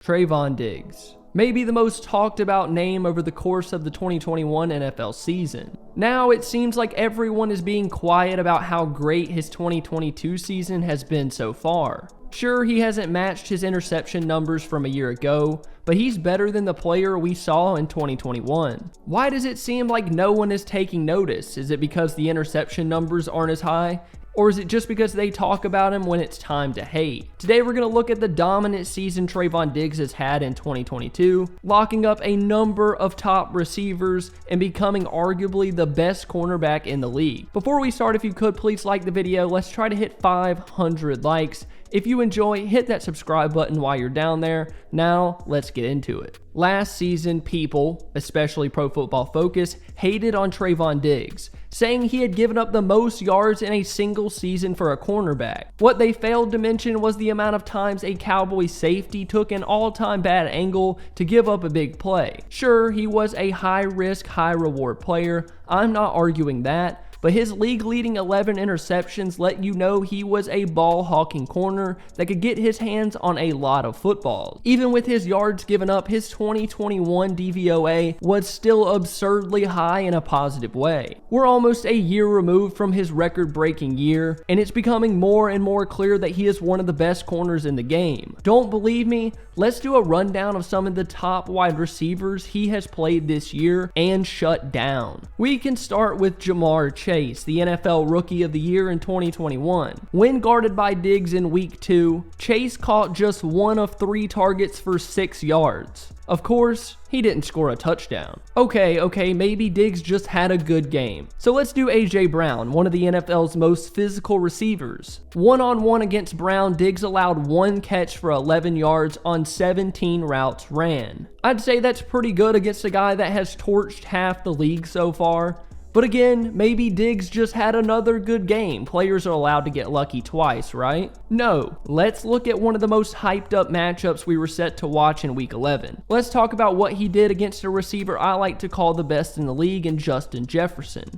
Trevon Diggs. Maybe the most talked about name over the course of the 2021 NFL season. Now it seems like everyone is being quiet about how great his 2022 season has been so far. Sure, he hasn't matched his interception numbers from a year ago, but he's better than the player we saw in 2021. Why does it seem like no one is taking notice? Is it because the interception numbers aren't as high? Or is it just because they talk about him when it's time to hate? Today we're going to look at the dominant season Trevon Diggs has had in 2022, locking up a number of top receivers and becoming arguably the best cornerback in the league. Before we start, if you could please like the video. Let's try to hit 500 likes. If you enjoy, hit that subscribe button while you're down there. Now, let's get into it. Last season, people, especially Pro Football Focus, hated on Trevon Diggs, saying he had given up the most yards in a single season for a cornerback. What they failed to mention was the amount of times a Cowboys safety took an all-time bad angle to give up a big play. Sure, he was a high-risk, high-reward player. I'm not arguing that. But his league-leading 11 interceptions let you know he was a ball-hawking corner that could get his hands on a lot of footballs. Even with his yards given up, his 2021 DVOA was still absurdly high in a positive way. We're almost a year removed from his record-breaking year, and it's becoming more and more clear that he is one of the best corners in the game. Don't believe me? Let's do a rundown of some of the top wide receivers he has played this year and shut down. We can start with Jamar Chase, the NFL Rookie of the Year in 2021. When guarded by Diggs in Week 2, Chase caught just 1 of 3 targets for 6 yards. Of course, he didn't score a touchdown. Okay, maybe Diggs just had a good game. So let's do A.J. Brown, one of the NFL's most physical receivers. One-on-one against Brown, Diggs allowed 1 catch for 11 yards on 17 routes ran. I'd say that's pretty good against a guy that has torched half the league so far. But again, maybe Diggs just had another good game. Players are allowed to get lucky twice, right? No. Let's look at one of the most hyped up matchups we were set to watch in Week 11. Let's talk about what he did against a receiver I like to call the best in the league in Justin Jefferson.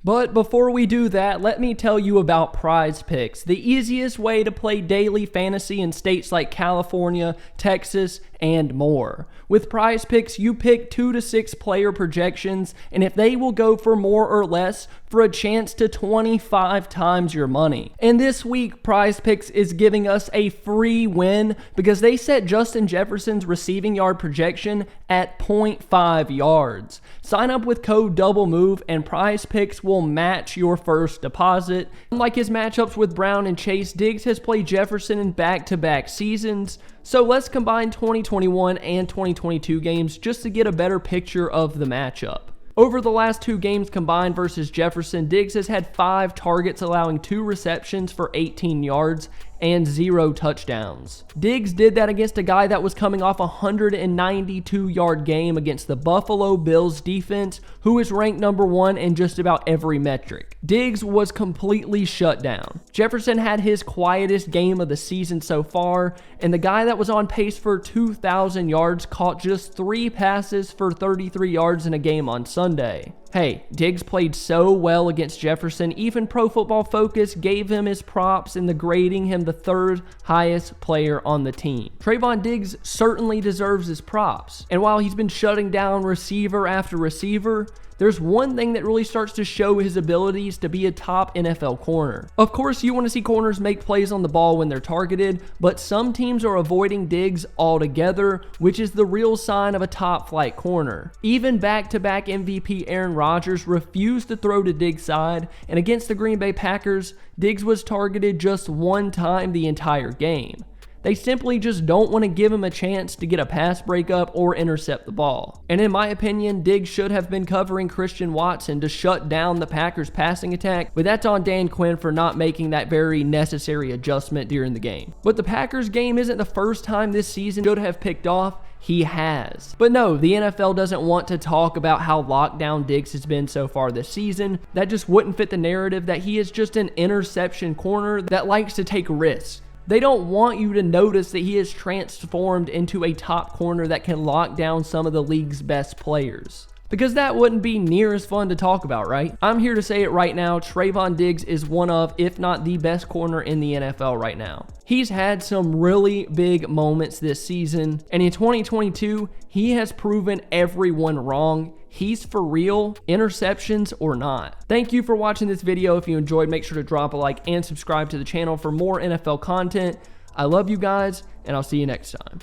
But before we do that, let me tell you about PrizePicks, the easiest way to play daily fantasy in states like California, Texas, and more. With PrizePicks, you pick 2 to 6 player projections, and if they will go for more or less, for a chance to 25 times your money. And this week, PrizePicks is giving us a free win because they set Justin Jefferson's receiving yard projection at 0.5 yards. Sign up with code DOUBLEMOVE and PrizePicks will match your first deposit. Unlike his matchups with Brown and Chase, Diggs has played Jefferson in back-to-back seasons. So let's combine 2021 and 2022 games just to get a better picture of the matchup. Over the last 2 games combined versus Jefferson, Diggs has had 5 targets, allowing 2 receptions for 18 yards and 0 touchdowns. Diggs did that against a guy that was coming off a 192-yard game against the Buffalo Bills defense, who is ranked number 1 in just about every metric. Diggs was completely shut down. Jefferson had his quietest game of the season so far, and the guy that was on pace for 2,000 yards caught just 3 passes for 33 yards in a game on Sunday. Hey, Diggs played so well against Jefferson, even Pro Football Focus gave him his props in the grading him the 3rd highest player on the team. Trevon Diggs certainly deserves his props, and while he's been shutting down receiver after receiver, there's one thing that really starts to show his abilities to be a top NFL corner. Of course, you want to see corners make plays on the ball when they're targeted, but some teams are avoiding Diggs altogether, which is the real sign of a top flight corner. Even back-to-back MVP Aaron Rodgers refused to throw to Diggs' side, and against the Green Bay Packers, Diggs was targeted just 1 time the entire game. They simply just don't want to give him a chance to get a pass breakup or intercept the ball. And in my opinion, Diggs should have been covering Christian Watson to shut down the Packers' passing attack, but that's on Dan Quinn for not making that very necessary adjustment during the game. But the Packers game isn't the first time this season should have picked off. He has. But no, the NFL doesn't want to talk about how locked down Diggs has been so far this season. That just wouldn't fit the narrative that he is just an interception corner that likes to take risks. They don't want you to notice that he has transformed into a top corner that can lock down some of the league's best players. Because that wouldn't be near as fun to talk about, right? I'm here to say it right now, Trevon Diggs is one of, if not the best corner in the NFL right now. He's had some really big moments this season, and in 2022, he has proven everyone wrong. He's for real, interceptions or not. Thank you for watching this video. If you enjoyed, make sure to drop a like and subscribe to the channel for more NFL content. I love you guys, and I'll see you next time.